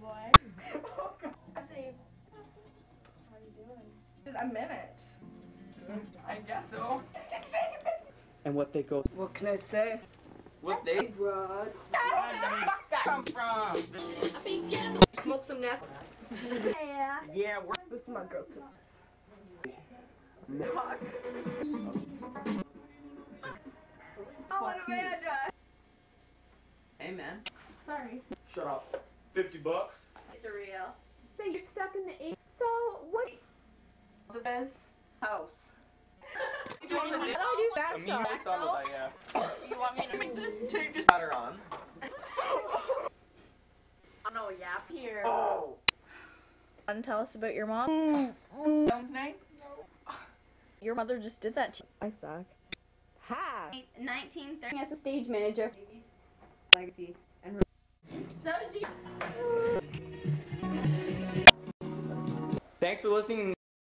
boy. Jesse, how are you doing? A minute. I guess so. And what they go. What can I say? What they. Rod. Where the fuck that come from? Smoke some nasty. Yeah. Yeah, we're. This is my girl. Oh, what a man. Hey, man. Sorry. Shut up. $50. It's real. So you're stuck in the 8. So what? The best house. You want me to do that song? You want me to make this? Take this powder on. Oh no, yap here. Oh! Want to tell us about your mom? Film's name? Your mother just did that to you. I suck. Ha! 1930 as a stage manager. Legacy. So she. Thanks for listening.